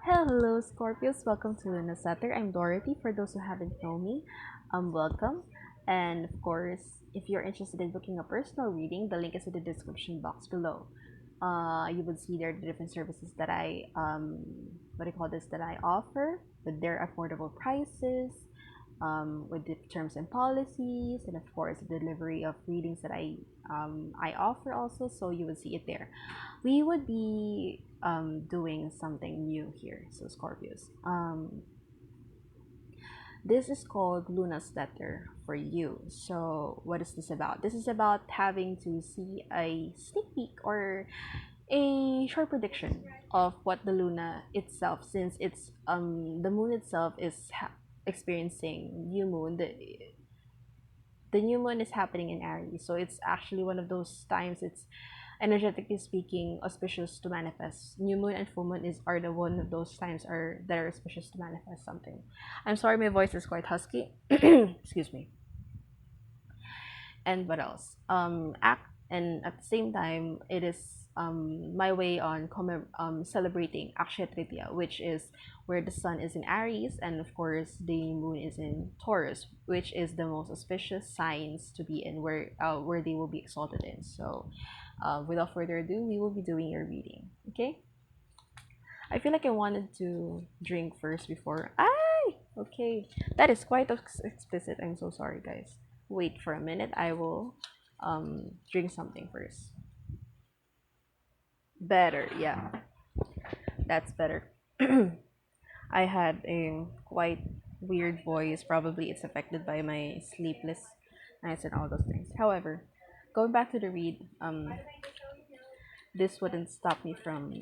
Hello, Scorpios. Welcome to Luna Sutter. I'm Dorothy. For those who haven't known me, welcome. And of course, if you're interested in booking a personal reading, the link is in the description box below. You would see there the different services that what do you call this, that I offer with their affordable prices, with the terms and policies, and of course, the delivery of readings that I offer also. So you would see it there. We would be doing something new here, so Scorpios. This is called Luna's letter for you. So what is this about? This is about having to see a sneak peek or a short prediction of what the Luna itself, since it's the moon itself is experiencing new moon. The new moon is happening in Aries, so it's actually one of those times. It's energetically speaking auspicious to manifest. New moon and full moon is are the one of those times are that are auspicious to manifest something. I'm sorry, my voice is quite husky. Excuse me. And what else? Act and at the same time, it is my way on celebrating Akshaya Tritiya, which is where the sun is in Aries, and of course the moon is in Taurus, which is the most auspicious signs to be in, where they will be exalted in. So, without further ado, we will be doing your reading. Okay. I feel like I wanted to drink first before. Okay. That is quite explicit. I'm so sorry, guys. Wait for a minute. I will drink something first. Better, yeah. That's better. I had a quite weird voice. Probably it's affected by my sleepless nights and all those things. However, going back to the read, this wouldn't stop me from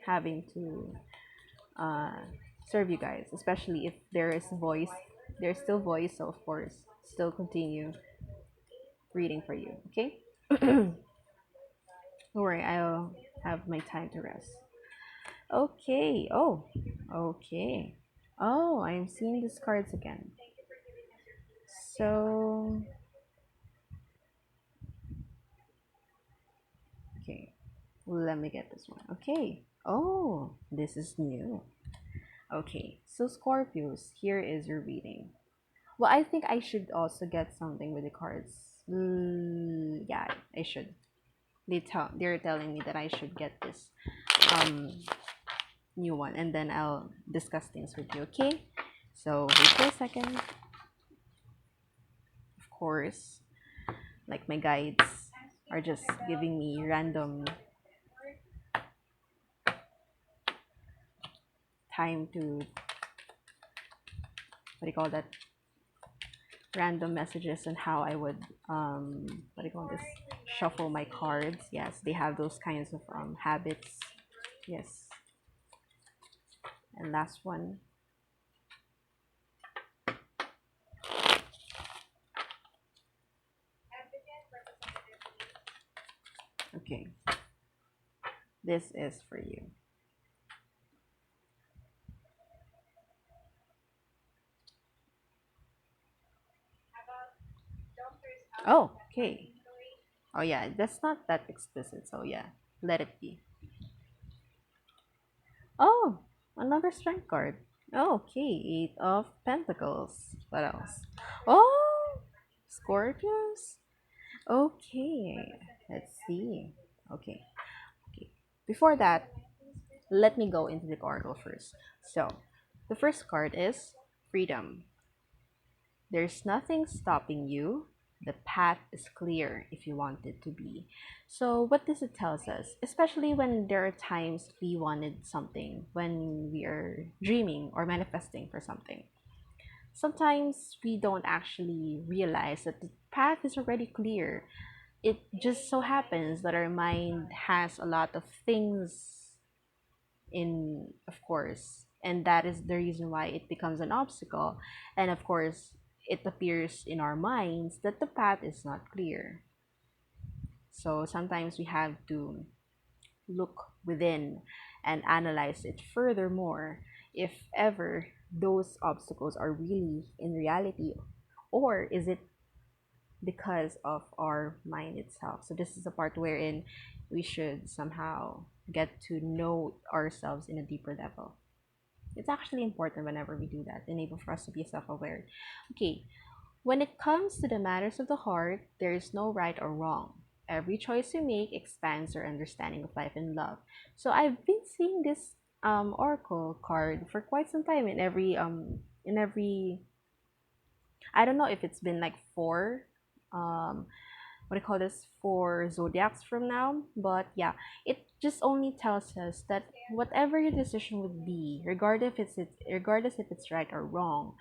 having to uh, serve you guys, especially if there is voice. There's still voice, so of course, still continue reading for you. Okay. Don't worry, I'll have my time to rest. Okay. Oh, okay. Oh, I'm seeing these cards again. So, okay. Let me get this one. Okay. Oh, this is new. Okay. So, Scorpios, here is your reading. Well, I think I should also get something with the cards. Yeah, I should. They're telling me that I should get this um new one, and then I'll discuss things with you. Okay? So wait for a second. Of course, like my guides are just giving me random time to what do you call that? Random messages on how I would what do you call this? Shuffle my cards. Yes, they have those kinds of habits. Yes. And last one. Okay. This is for you. Oh, okay. Oh yeah, that's not that explicit, so yeah, let it be. Oh, another strength card. Oh, okay, Eight of Pentacles. What else? Oh, Scorpios. Okay, let's see. Okay, okay. Before that, let me go into the oracle first. So, the first card is Freedom. There's nothing stopping you. The path is clear if you want it to be. So, what does it tell us? Especially when there are times we wanted something, when we are dreaming or manifesting for something. Sometimes we don't actually realize that the path is already clear. It just so happens that our mind has a lot of things in, of course, and that is the reason why it becomes an obstacle. And of course, it appears in our minds that the path is not clear. So sometimes we have to look within and analyze it furthermore if ever those obstacles are really in reality, or is it because of our mind itself. So this is a part wherein we should somehow get to know ourselves in a deeper level. It's actually important whenever we do that, enable for us to be self-aware. Okay, when it comes to the matters of the heart, there is no right or wrong. Every choice you make expands your understanding of life and love. So I've been seeing this oracle card for quite some time in every I don't know if it's been like four um what do you call this, for zodiacs from now, but yeah, it just only tells us that whatever your decision would be, regardless if it's right or wrong,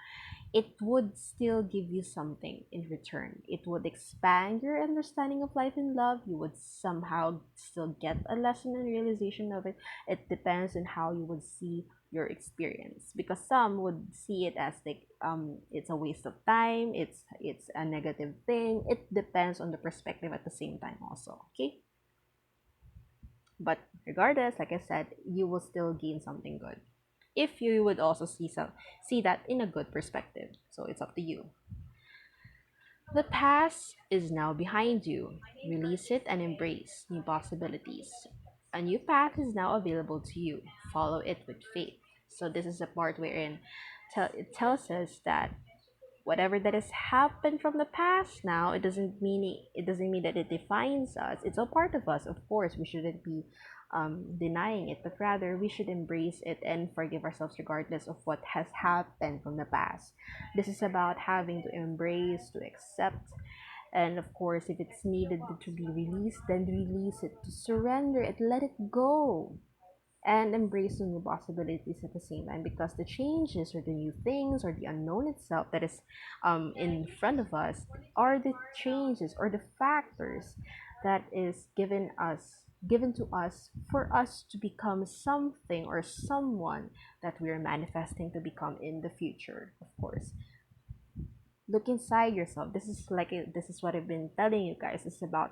it would still give you something in return. It would expand your understanding of life and love. You would somehow still get a lesson and realization of it. It depends on how you would see your experience, because some would see it as like it's a waste of time, it's a negative thing. It depends on the perspective at the same time also. Okay, but regardless, like I said, you will still gain something good if you would also see that in a good perspective. So it's up to you. The past is now behind you. Release it and embrace new possibilities. A new path is now available to you. Follow it with faith. So this is a part wherein it tells us that whatever that has happened from the past now, it doesn't mean that it defines us. It's a part of us. Of course, we shouldn't be denying it, but rather we should embrace it and forgive ourselves regardless of what has happened from the past. This is about having to embrace, to accept, and of course, if it's needed to be released, then release it, to surrender it, let it go, and embrace the new possibilities at the same time, because the changes or the new things or the unknown itself that is in front of us are the changes or the factors that is given to us for us to become something or someone that we are manifesting to become in the future. Of course, look inside yourself. This is what I've been telling you guys. It's about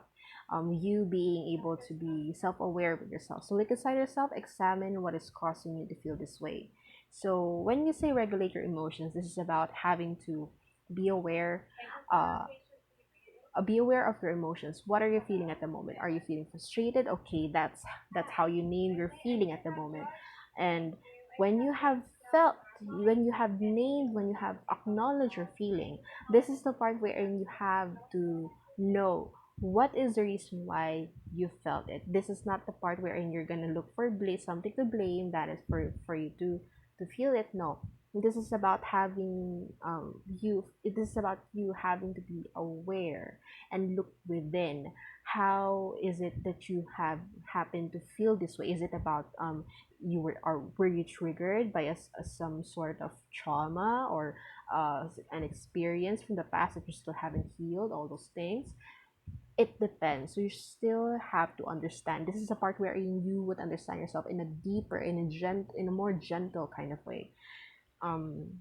you being able to be self-aware with yourself. So look inside yourself, examine what is causing you to feel this way. So when you say regulate your emotions, this is about having to be aware, uh, be aware of your emotions. What are you feeling at the moment? Are you feeling frustrated? Okay, that's how you name your feeling at the moment. And when you have felt, when you have named, when you have acknowledged your feeling, this is the part where you have to know what is the reason why you felt it. This is not the part wherein you're gonna look for something to blame, that is for you to feel it. No, this is about having you it is about you having to be aware and look within. How is it that you have happened to feel this way? Is it about were you triggered by some sort of trauma or an experience from the past that you still haven't healed, all those things? It depends. So you still have to understand. This is a part where you would understand yourself in a deeper, in a more gentle kind of way. um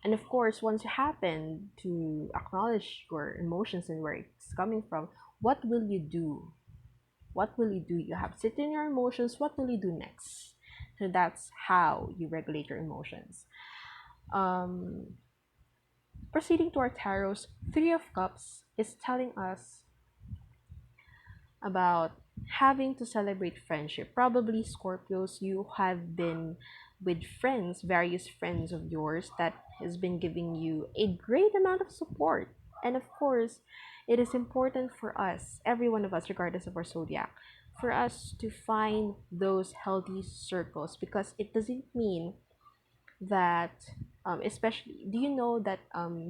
and of course, once you happen to acknowledge your emotions and where it's coming from, what will you do? What will you do? You have to sit in your emotions. What will you do next? So that's how you regulate your emotions. Um, Proceeding to our tarot's Three of Cups is telling us about having to celebrate friendship. Probably Scorpios, you have been with friends, various friends of yours that has been giving you a great amount of support. And of course, it is important for us, every one of us, regardless of our zodiac, for us to find those healthy circles, because it doesn't mean that especially, do you know that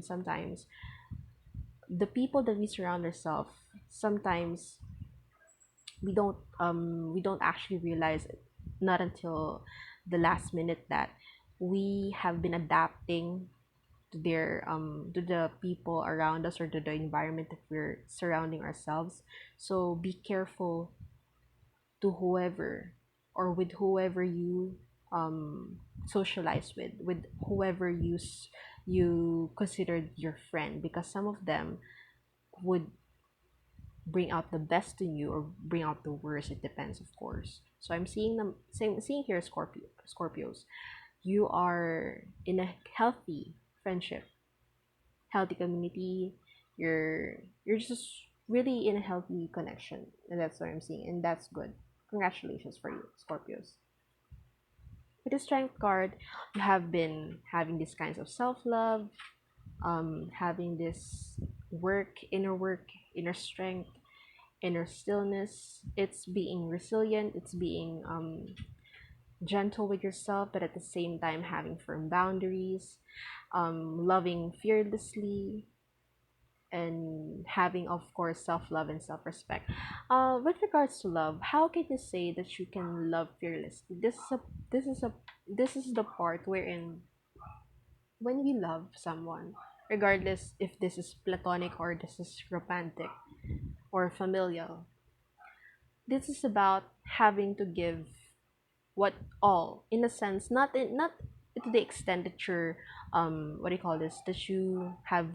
sometimes the people that we surround ourselves, sometimes we don't actually realize it, not until the last minute, that we have been adapting to their to the people around us or to the environment that we're surrounding ourselves. So be careful to whoever or with whoever you socialize with whoever you considered your friend, because some of them would bring out the best in you or bring out the worst. It depends, of course. So I'm seeing seeing here, Scorpios, you are in a healthy friendship, healthy community. You're just really in a healthy connection, and that's what I'm seeing, and that's good. Congratulations for you, Scorpios. the strength card, you have been having these kinds of self-love, having this work, inner strength, inner stillness. It's being resilient, it's being gentle with yourself, but at the same time having firm boundaries, loving fearlessly, and having, of course, self-love and self-respect. With regards to love, how can you say that you can love fearlessly? This is a this is the part wherein when we love someone, regardless if this is platonic or this is romantic or familial, this is about having to give what all, in a sense, not to the extent that you're what do you call this, that you have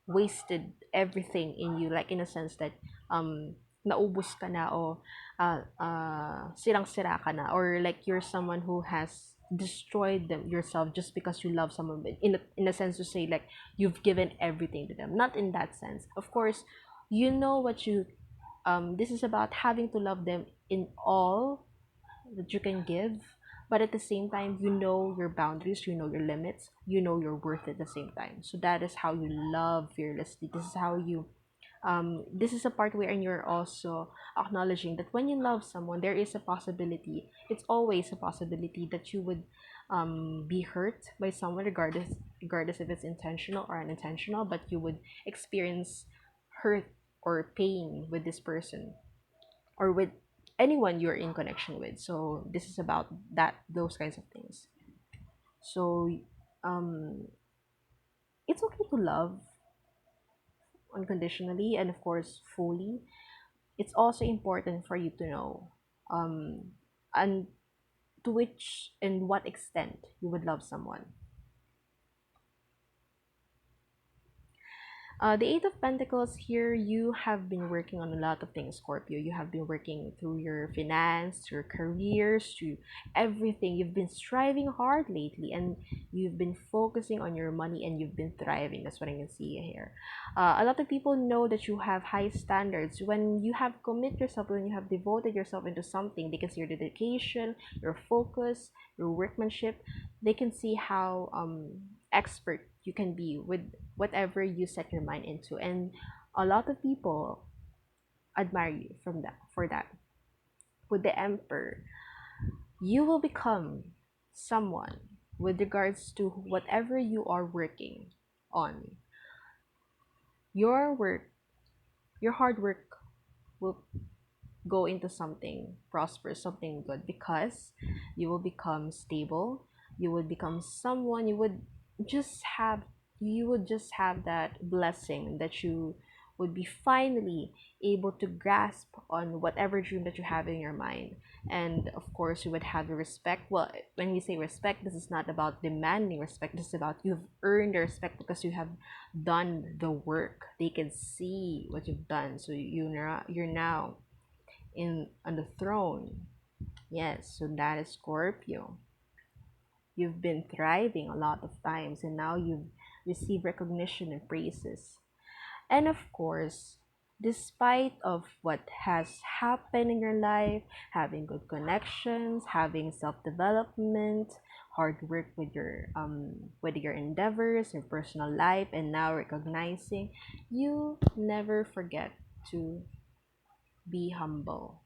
wasted everything in you, like in a sense that naubos ka na, o sirang-sira ka na, or like you're someone who has destroyed them yourself just because you love someone, but in a sense to say like you've given everything to them. Not in that sense, of course. You know what you This is about having to love them in all that you can give, but at the same time, you know your boundaries, you know your limits, you know your worth at the same time. So that is how you love fearlessly. This is how you this is a part wherein you're also acknowledging that when you love someone, there is a possibility, it's always a possibility that you would be hurt by someone, regardless if it's intentional or unintentional, but you would experience hurt or pain with this person, or with anyone you're in connection with. So this is about those kinds of things. So um it's okay to love unconditionally and of course fully. It's also important for you to know um and to which and what extent you would love someone. The Eight of Pentacles here, you have been working on a lot of things, Scorpio. You have been working through your finance, your careers, to everything. You've been striving hard lately, and you've been focusing on your money, and you've been thriving. That's what I can see here. A lot of people know that you have high standards. When you have commit yourself, when you have devoted yourself into something, they can see your dedication, your focus, your workmanship. They can see how expert you can be with whatever you set your mind into, and a lot of people admire you from that for that. With the Emperor, you will become someone, with regards to whatever you are working on, your work, your hard work will go into something prosperous, something good, because you will become stable. You would become someone, just have you would just have that blessing that you would be finally able to grasp on whatever dream that you have in your mind. And of course, you would have the respect. Well, when we say respect, this is not about demanding respect. This is about you've earned the respect because you have done the work. They can see what you've done, so you're now in on the throne. Yes, so that is Scorpio. You've been thriving a lot of times, and now you've received recognition and praises. And of course, despite of what has happened in your life, having good connections, having self-development, hard work with your endeavors, your personal life, and now recognizing, you never forget to be humble,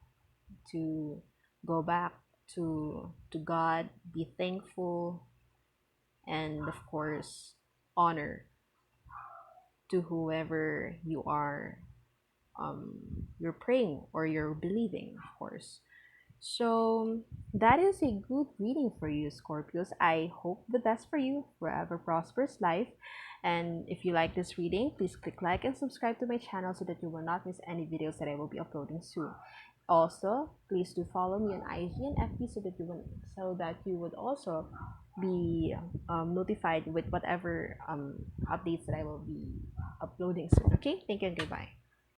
to go back to God, be thankful, and of course honor to whoever you're praying or you're believing, of course. So that is a good reading for you, Scorpios. I hope the best for you, forever prosperous life. And if you like this reading, please click like and subscribe to my channel so that you will not miss any videos that I will be uploading soon. Also, please do follow me on IG and FB so that you would also be notified with whatever updates that I will be uploading soon. Okay, thank you and goodbye.